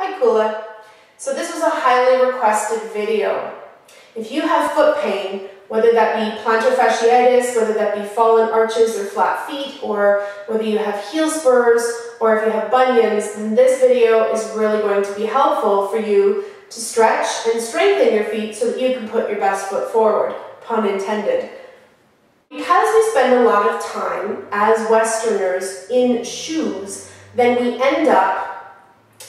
Hi Kula. So this was a highly requested video. If you have foot pain, whether that be plantar fasciitis, whether that be fallen arches or flat feet, or whether you have heel spurs, or if you have bunions, then this video is really going to be helpful for you to stretch and strengthen your feet so that you can put your best foot forward, pun intended. Because we spend a lot of time as Westerners in shoes, then we end up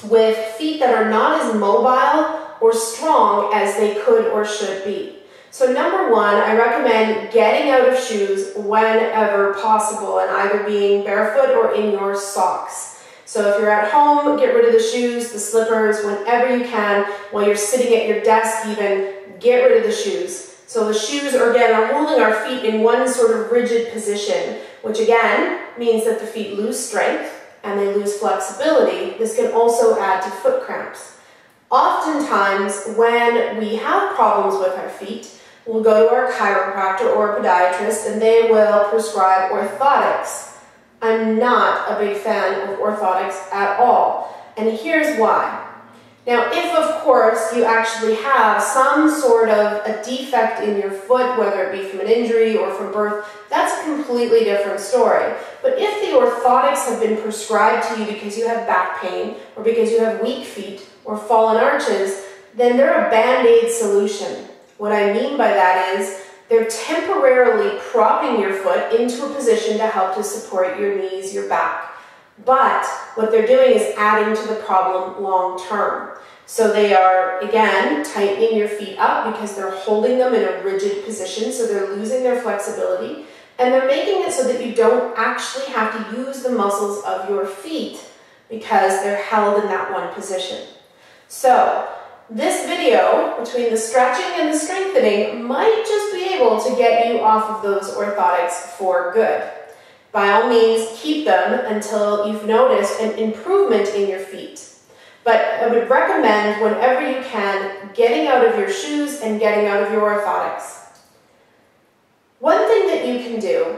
with feet that are not as mobile or strong as they could or should be. So number one, I recommend getting out of shoes whenever possible, and either being barefoot or in your socks. So if you're at home, get rid of the shoes, the slippers, whenever you can. While you're sitting at your desk even, get rid of the shoes. So the shoes are holding our feet in one sort of rigid position, which again means that the feet lose strength and they lose flexibility. This can also add to foot cramps. Oftentimes, when we have problems with our feet, we'll go to our chiropractor or podiatrist and they will prescribe orthotics. I'm not a big fan of orthotics at all, and here's why. Now, if of course you actually have some sort of a defect in your foot, whether it be from an injury or from birth, that's a completely different story. But if the orthotics have been prescribed to you because you have back pain, or because you have weak feet or fallen arches, then they're a band-aid solution. What I mean by that is they're temporarily propping your foot into a position to help to support your knees, your back. But what they're doing is adding to the problem long term. So they are, again, tightening your feet up because they're holding them in a rigid position, so they're losing their flexibility, and they're making it so that you don't actually have to use the muscles of your feet because they're held in that one position. So this video, between the stretching and the strengthening, might just be able to get you off of those orthotics for good. By all means, keep them until you've noticed an improvement in your feet. But I would recommend, whenever you can, getting out of your shoes and getting out of your orthotics. One thing that you can do,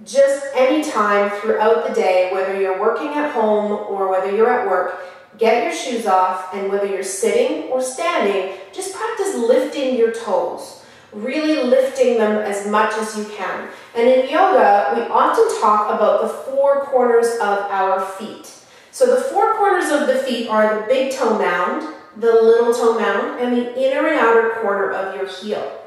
just any time throughout the day, whether you're working at home or whether you're at work, get your shoes off, and whether you're sitting or standing, just practice lifting your toes. Really lifting them as much as you can. And in yoga, we often talk about the four corners of our feet. So the four corners of the feet are the big toe mound, the little toe mound, and the inner and outer corner of your heel.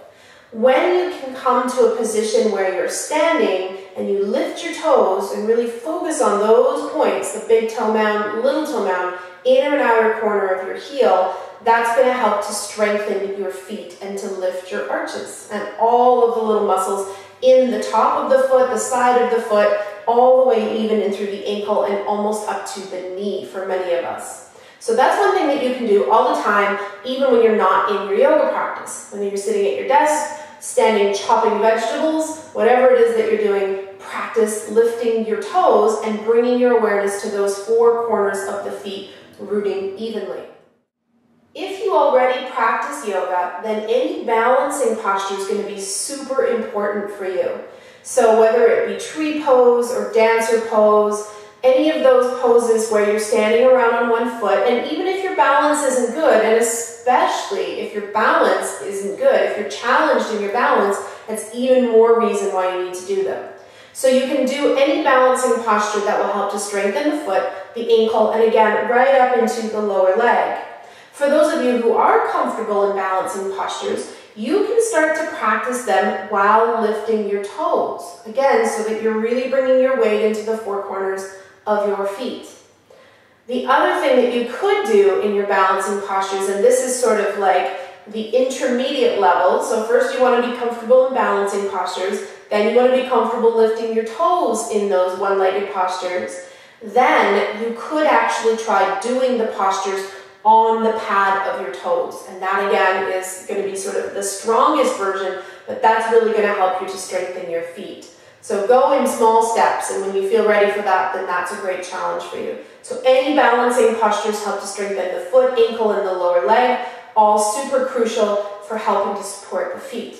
When you can come to a position where you're standing and you lift your toes and really focus on those points, the big toe mound, little toe mound, inner and outer corner of your heel, that's going to help to strengthen your feet and to lift your arches and all of the little muscles in the top of the foot, the side of the foot, all the way even in through the ankle and almost up to the knee for many of us. So that's one thing that you can do all the time, even when you're not in your yoga practice. When you're sitting at your desk, standing chopping vegetables, whatever it is that you're doing, practice lifting your toes and bringing your awareness to those four corners of the feet, rooting evenly. If you already practice yoga, then any balancing posture is going to be super important for you. So whether it be tree pose or dancer pose, any of those poses where you're standing around on one foot, and even if your balance isn't good, and especially if your balance isn't good, if you're challenged in your balance, that's even more reason why you need to do them. So you can do any balancing posture that will help to strengthen the foot, the ankle, and again, right up into the lower leg. For those of you who are comfortable in balancing postures, you can start to practice them while lifting your toes. Again, so that you're really bringing your weight into the four corners of your feet. The other thing that you could do in your balancing postures, and this is sort of like the intermediate level, so first you want to be comfortable in balancing postures, then you want to be comfortable lifting your toes in those one-legged postures. Then you could actually try doing the postures on the pad of your toes. And that again is going to be sort of the strongest version, but that's really going to help you to strengthen your feet. So go in small steps, and when you feel ready for that, then that's a great challenge for you. So any balancing postures help to strengthen the foot, ankle, and the lower leg, all super crucial for helping to support the feet.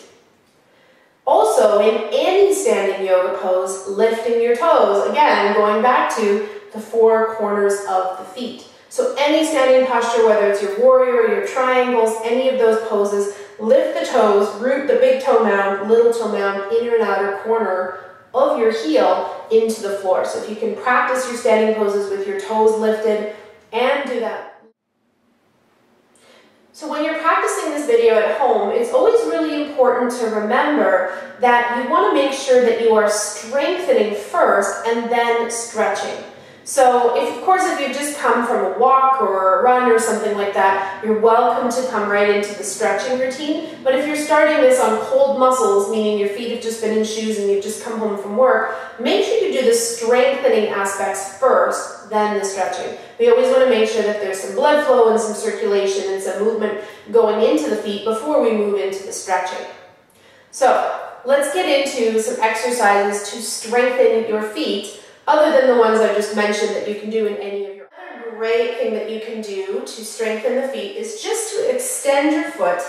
Also, in any standing yoga pose, lifting your toes, again, going back to the four corners of the feet. So any standing posture, whether it's your warrior or your triangles, any of those poses, lift the toes, root the big toe mound, little toe mound, inner and outer corner of your heel into the floor. So if you can practice your standing poses with your toes lifted and do that. So when you're practicing this video at home, it's always really important to remember that you want to make sure that you are strengthening first and then stretching. So of course, if you've just come from a walk or a run or something like that, you're welcome to come right into the stretching routine. But if you're starting this on cold muscles, meaning your feet have just been in shoes and you've just come home from work, make sure you do the strengthening aspects first, then the stretching. We always want to make sure that there's some blood flow and some circulation and some movement going into the feet before we move into the stretching. So let's get into some exercises to strengthen your feet, other than the ones I just mentioned that you can do in any of your. Another great thing that you can do to strengthen the feet is just to extend your foot,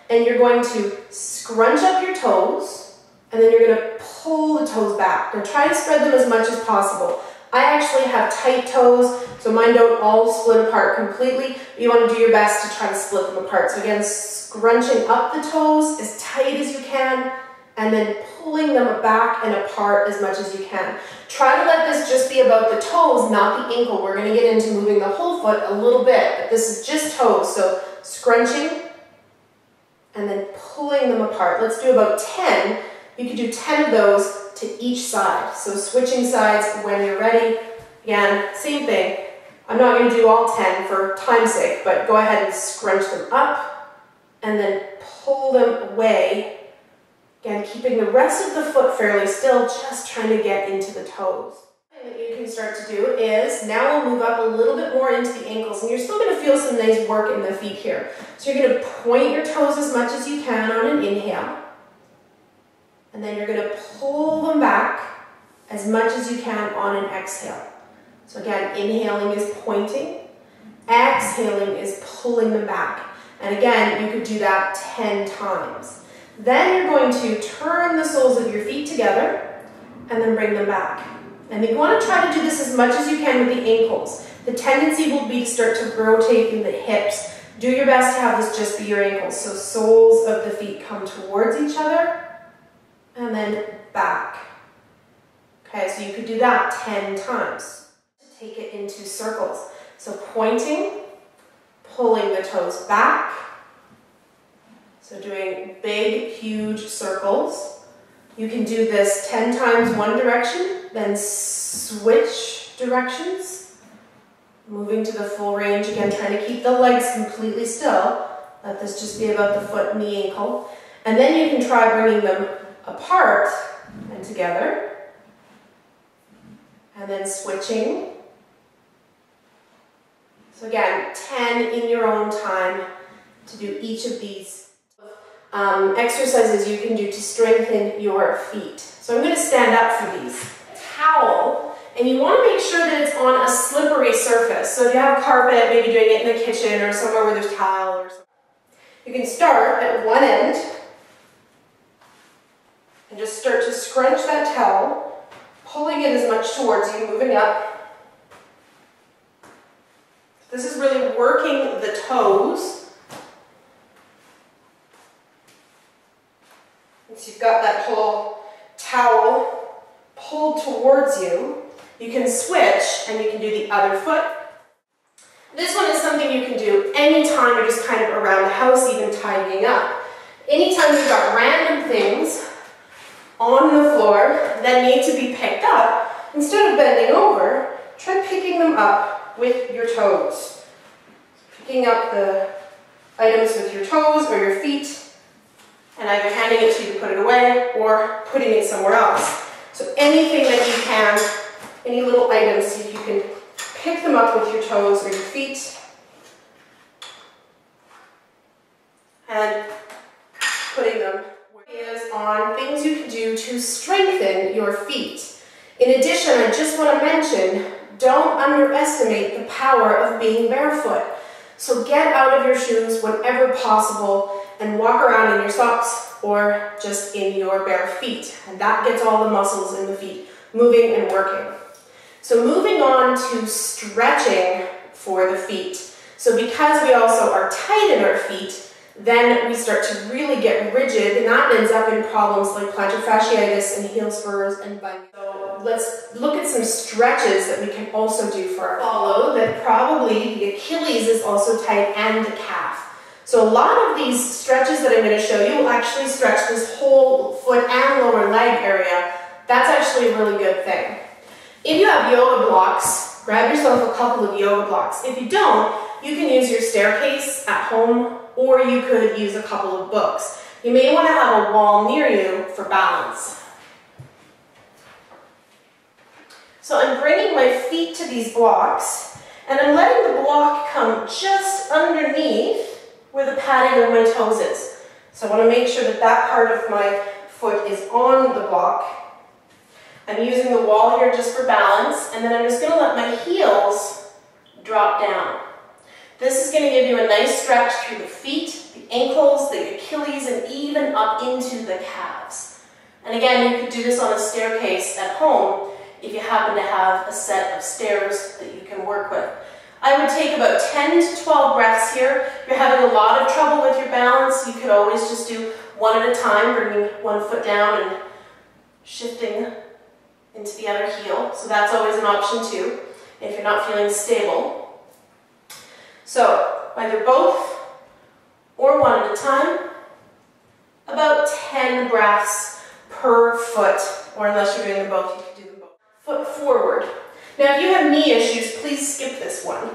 and you're going to scrunch up your toes, and then you're going to pull the toes back. Now try to spread them as much as possible. I actually have tight toes, so mine don't all split apart completely. You want to do your best to try to split them apart. So again, scrunching up the toes as tight as you can, and then pulling them back and apart as much as you can. Try to let this just be about the toes, not the ankle. We're going to get into moving the whole foot a little bit, but this is just toes. So scrunching and then pulling them apart. Let's do about 10. You can do 10 of those to each side. So switching sides when you're ready. Again, same thing. I'm not going to do all 10 for time's sake, but go ahead and scrunch them up and then pull them away. Again, keeping the rest of the foot fairly still, just trying to get into the toes. The thing that you can start to do is, now we'll move up a little bit more into the ankles, and you're still going to feel some nice work in the feet here. So you're going to point your toes as much as you can on an inhale, and then you're going to pull them back as much as you can on an exhale. So again, inhaling is pointing, exhaling is pulling them back. And again, you could do that 10 times. Then you're going to turn the soles of your feet together and then bring them back. And you want to try to do this as much as you can with the ankles. The tendency will be to start to rotate in the hips. Do your best to have this just be your ankles. So soles of the feet come towards each other and then back. Okay, so you could do that 10 times. Take it into circles. So pointing, pulling the toes back. So doing big, huge circles. You can do this 10 times one direction, then switch directions. Moving to the full range, again, trying to keep the legs completely still. Let this just be about the foot and the ankle. And then you can try bringing them apart and together. And then switching. So again, 10 in your own time to do each of these exercises you can do to strengthen your feet. So I'm going to stand up for these. Towel, and you want to make sure that it's on a slippery surface. So if you have a carpet, maybe doing it in the kitchen or somewhere where there's tile or something. You can start at one end and just start to scrunch that towel, pulling it as much towards you, moving up. This is really working the toes. Once you've got that whole towel pulled towards you, you can switch and you can do the other foot. This one is something you can do anytime you're just kind of around the house, even tidying up. Anytime you've got random things on the floor that need to be picked up, instead of bending over, try picking them up with your toes. Picking up the items with your toes or your feet, and either handing it to you to put it away or putting it somewhere else. So anything that you can, any little items, see if you can pick them up with your toes or your feet and putting them is on things you can do to strengthen your feet. In addition, I just want to mention, don't underestimate the power of being barefoot. So get out of your shoes whenever possible and walk around in your socks or just in your bare feet. And that gets all the muscles in the feet moving and working. So moving on to stretching for the feet. So because we also are tight in our feet, then we start to really get rigid, and that ends up in problems like plantar fasciitis and heel spurs and bunions. So let's look at some stretches that we can also do for our follow that probably the Achilles is also tight and the calf. So a lot of these stretches that I'm going to show you will actually stretch this whole foot and lower leg area. That's actually a really good thing. If you have yoga blocks, grab yourself a couple of yoga blocks. If you don't, you can use your staircase at home, or you could use a couple of books. You may want to have a wall near you for balance. So I'm bringing my feet to these blocks, and I'm letting the block come just underneath where the padding of my toes is. So I want to make sure that that part of my foot is on the block. I'm using the wall here just for balance, and then I'm just going to let my heels drop down. This is going to give you a nice stretch through the feet, the ankles, the Achilles, and even up into the calves. And again, you could do this on a staircase at home if you happen to have a set of stairs that you can work with. I would take about 10 to 12 breaths here. If you're having a lot of trouble with your balance, you could always just do one at a time, bringing one foot down and shifting into the other heel. So that's always an option too, if you're not feeling stable. So either both or one at a time, about 10 breaths per foot, or unless you're doing them both, you can do them both. Foot forward. Now if you have knee issues, please skip this one.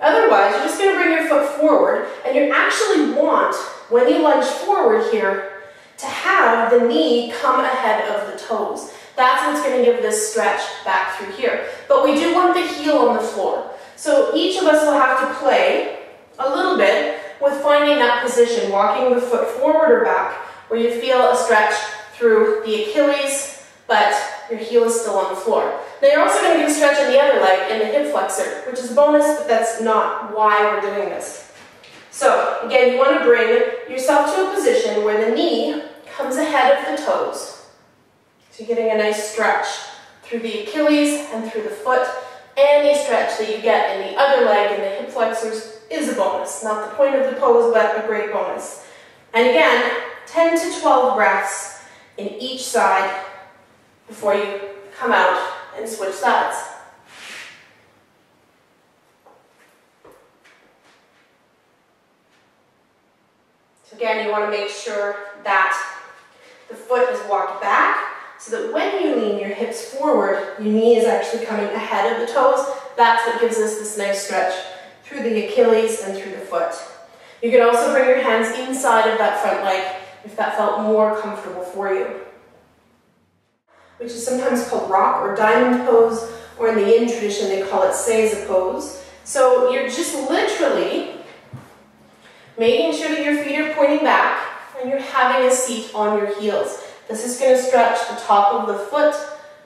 Otherwise, you're just going to bring your foot forward, and you actually want, when you lunge forward here, to have the knee come ahead of the toes. That's what's going to give this stretch back through here. But we do want the heel on the floor. So each of us will have to play a little bit with finding that position, walking the foot forward or back, where you feel a stretch through the Achilles, but your heel is still on the floor. Now you're also going to get a stretch in the other leg, in the hip flexor, which is a bonus, but that's not why we're doing this. So again, you want to bring yourself to a position where the knee comes ahead of the toes. So you're getting a nice stretch through the Achilles and through the foot. Any stretch that you get in the other leg and the hip flexors is a bonus. Not the point of the pose, but a great bonus. And again, 10 to 12 breaths in each side before you come out and switch sides. So again, you want to make sure that the foot is walked back, so that when you lean your hips forward, your knee is actually coming ahead of the toes. That's what gives us this nice stretch through the Achilles and through the foot. You can also bring your hands inside of that front leg if that felt more comfortable for you, which is sometimes called rock or diamond pose, or in the yin tradition they call it seiza pose. So you're just literally making sure that your feet are pointing back and you're having a seat on your heels. This is going to stretch the top of the foot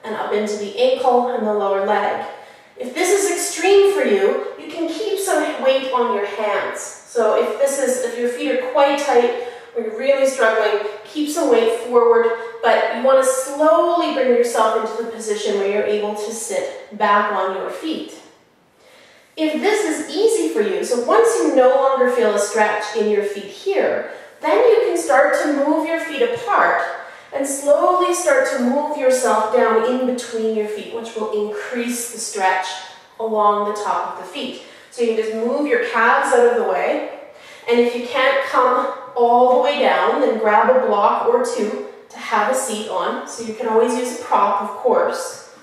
and up into the ankle and the lower leg. If this is extreme for you, you can keep some weight on your hands. So if your feet are quite tight or you're really struggling, keep some weight forward, but you want to slowly bring yourself into the position where you're able to sit back on your feet. If this is easy for you, so once you no longer feel a stretch in your feet here, then you can start to move your feet apart and slowly start to move yourself down in between your feet, which will increase the stretch along the top of the feet. So you can just move your calves out of the way, and if you can't come all the way down, then grab a block or two to have a seat on. So you can always use a prop, of course.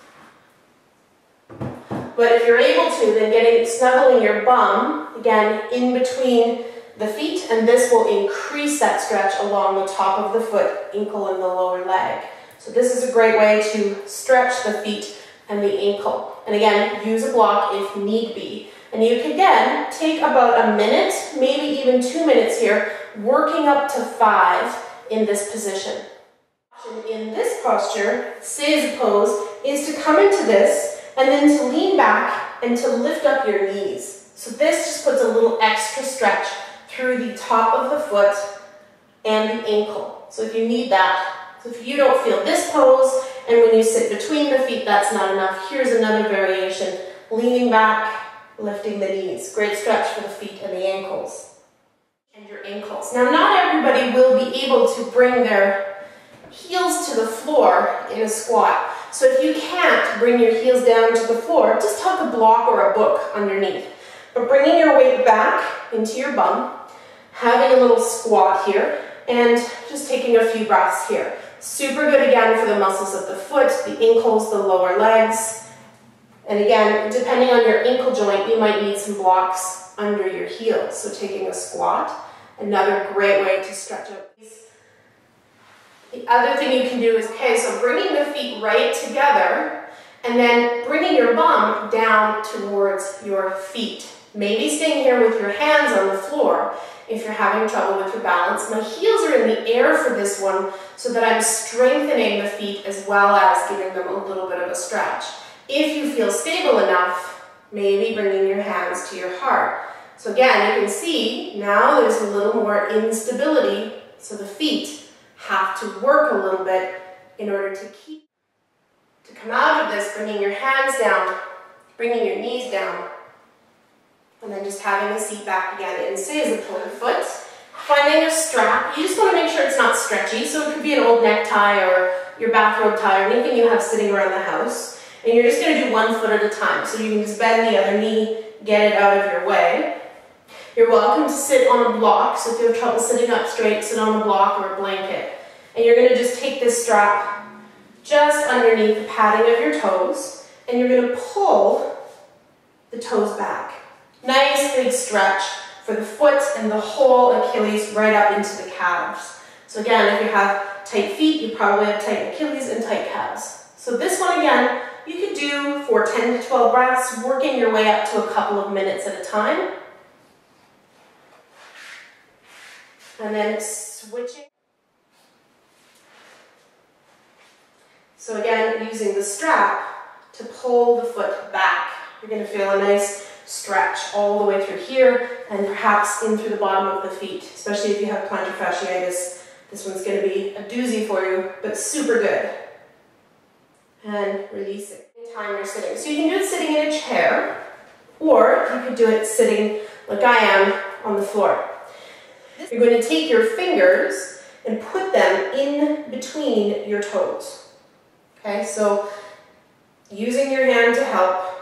But if you're able to, then snuggling your bum, again, in between the feet, and this will increase that stretch along the top of the foot, ankle, and the lower leg. So this is a great way to stretch the feet and the ankle. And again, use a block if need be. And you can, again, take about a minute, maybe even 2 minutes here, working up to 5 in this position. In this posture, seiza pose, is to come into this and then to lean back and to lift up your knees. So this just puts a little extra stretch through the top of the foot and the ankle. So if you need that, so if you don't feel this pose, and when you sit between the feet, that's not enough, here's another variation. Leaning back lifting the knees. Great stretch for the feet and the ankles. And your ankles. Now, not everybody will be able to bring their heels to the floor in a squat. So if you can't bring your heels down to the floor, just tuck a block or a book underneath. But bringing your weight back into your bum, having a little squat here, and just taking a few breaths here. Super good again for the muscles of the foot, the ankles, the lower legs. And again, depending on your ankle joint, you might need some blocks under your heels. So taking a squat, another great way to stretch out. The other thing you can do is, okay, so bringing the feet right together and then bringing your bum down towards your feet. Maybe staying here with your hands on the floor if you're having trouble with your balance. My heels are in the air for this one so that I'm strengthening the feet as well as giving them a little bit of a stretch. If you feel stable enough, maybe bringing your hands to your heart. So again, you can see now there's a little more instability, so the feet have to work a little bit in order to come out of this, bringing your hands down, bringing your knees down, and then just having the seat back again. And say as a pull foot, finding a strap. You just want to make sure it's not stretchy, so it could be an old necktie or your bathrobe tie or anything you have sitting around the house. And you're just going to do one foot at a time. So you can just bend the other knee, get it out of your way. You're welcome to sit on a block. So if you have trouble sitting up straight, sit on a block or a blanket. And you're going to just take this strap just underneath the padding of your toes, and you're going to pull the toes back. Nice big stretch for the foot and the whole Achilles right up into the calves. So again, if you have tight feet, you probably have tight Achilles and tight calves. So this one again, you could do for 10 to 12 breaths, working your way up to a couple of minutes at a time. And then switching. So again, using the strap to pull the foot back. You're going to feel a nice stretch all the way through here and perhaps in through the bottom of the feet, especially if you have plantar fasciitis. This one's going to be a doozy for you, but super good. And release it anytime you're sitting. So you can do it sitting in a chair, or you could do it sitting like I am on the floor. You're going to take your fingers and put them in between your toes. Okay, so using your hand to help.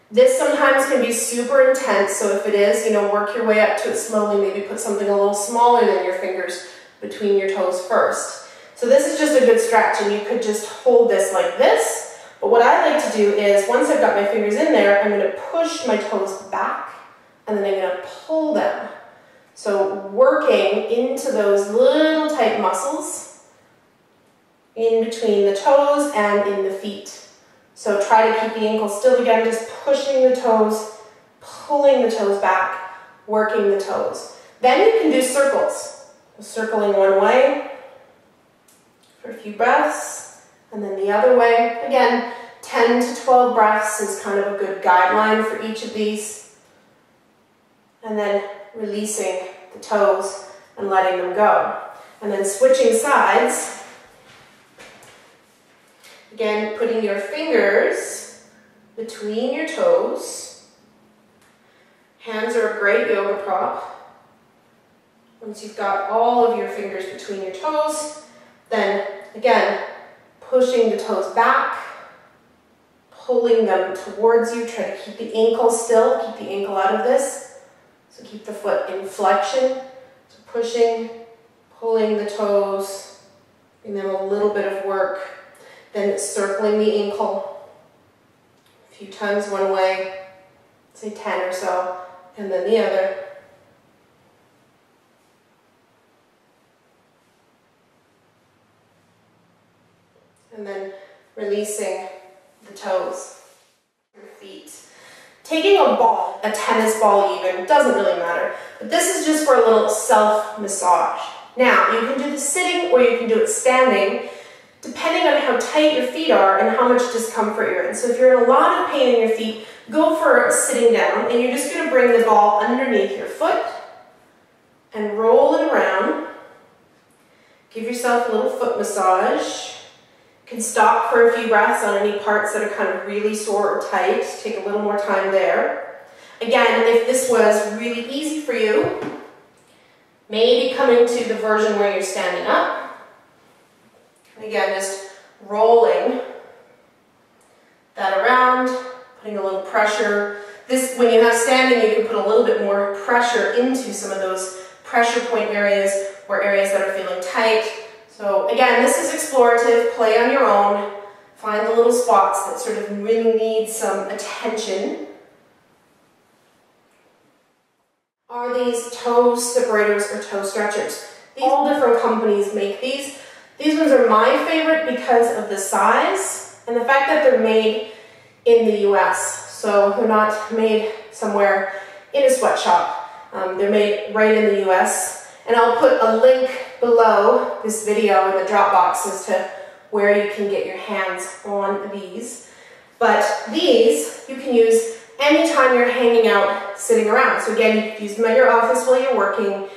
This sometimes can be super intense, so if it is, work your way up to it slowly. Maybe put something a little smaller than your fingers between your toes first. So this is just a good stretch, and you could just hold this like this. But what I like to do is, once I've got my fingers in there, I'm going to push my toes back, and then I'm going to pull them. So working into those little tight muscles in between the toes and in the feet. So try to keep the ankles still again, just pushing the toes, pulling the toes back, working the toes. Then you can do circles. Circling one way for a few breaths, and then the other way. Again, 10 to 12 breaths is kind of a good guideline for each of these. And then releasing the toes and letting them go. And then switching sides. Again, putting your fingers between your toes. Hands are a great yoga prop. Once you've got all of your fingers between your toes, then again, pushing the toes back, pulling them towards you. Try to keep the ankle still, keep the ankle out of this. So keep the foot in flexion. So pushing, pulling the toes, giving them a little bit of work. Then circling the ankle a few times one way, say 10 or so, and then the other. And then releasing the toes, your feet. Taking a ball, a tennis ball even, doesn't really matter. But this is just for a little self-massage. Now, you can do this sitting or you can do it standing, depending on how tight your feet are and how much discomfort you're in. So if you're in a lot of pain in your feet, go for sitting down, and you're just going to bring the ball underneath your foot and roll it around. Give yourself a little foot massage. You can stop for a few breaths on any parts that are kind of really sore or tight. Take a little more time there. Again, if this was really easy for you, maybe come into the version where you're standing up. And again, just rolling that around, putting a little pressure. This, when you have standing, you can put a little bit more pressure into some of those pressure point areas or areas that are feeling tight. So again, this is explorative, play on your own. Find the little spots that sort of really need some attention. Are these toe separators or toe stretchers? All different companies make these. These ones are my favorite because of the size and the fact that they're made in the US. So they're not made somewhere in a sweatshop. They're made right in the US. And I'll put a link below this video in the drop box as to where you can get your hands on these. But these you can use anytime you're hanging out, sitting around. So again, you can use them at your office while you're working.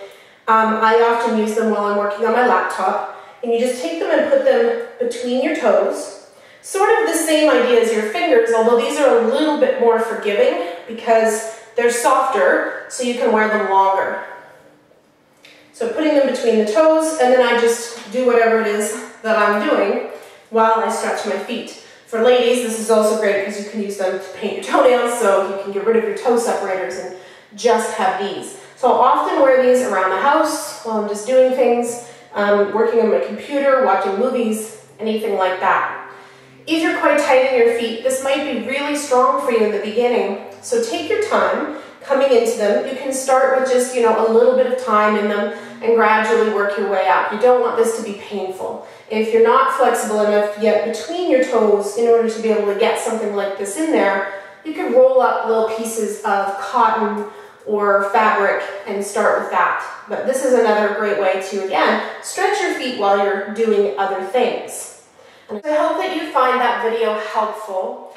I often use them while I'm working on my laptop. And you just take them and put them between your toes. Sort of the same idea as your fingers, although these are a little bit more forgiving because they're softer, so you can wear them longer. So putting them between the toes, and then I just do whatever it is that I'm doing while I stretch my feet. For ladies, this is also great because you can use them to paint your toenails, so you can get rid of your toe separators and just have these. So I'll often wear these around the house while I'm just doing things, working on my computer, watching movies, anything like that. If you're quite tight in your feet, this might be really strong for you in the beginning. So take your time coming into them. You can start with just, a little bit of time in them and gradually work your way up. You don't want this to be painful. If you're not flexible enough yet between your toes in order to be able to get something like this in there, you can roll up little pieces of cotton or fabric and start with that. But this is another great way to, again, stretch your feet while you're doing other things. And I hope that you find that video helpful.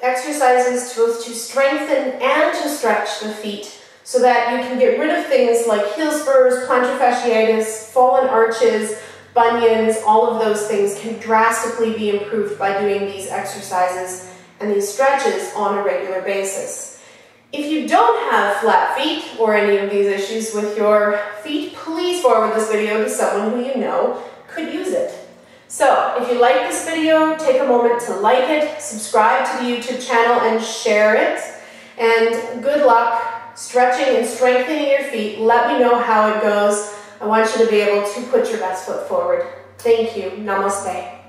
Exercises both to strengthen and to stretch the feet so that you can get rid of things like heel spurs, plantar fasciitis, fallen arches, bunions. All of those things can drastically be improved by doing these exercises and these stretches on a regular basis. If you don't have flat feet or any of these issues with your feet, please forward this video to someone who you know could use it. So, if you like this video, take a moment to like it, subscribe to the YouTube channel, and share it. And good luck stretching and strengthening your feet. Let me know how it goes. I want you to be able to put your best foot forward. Thank you. Namaste.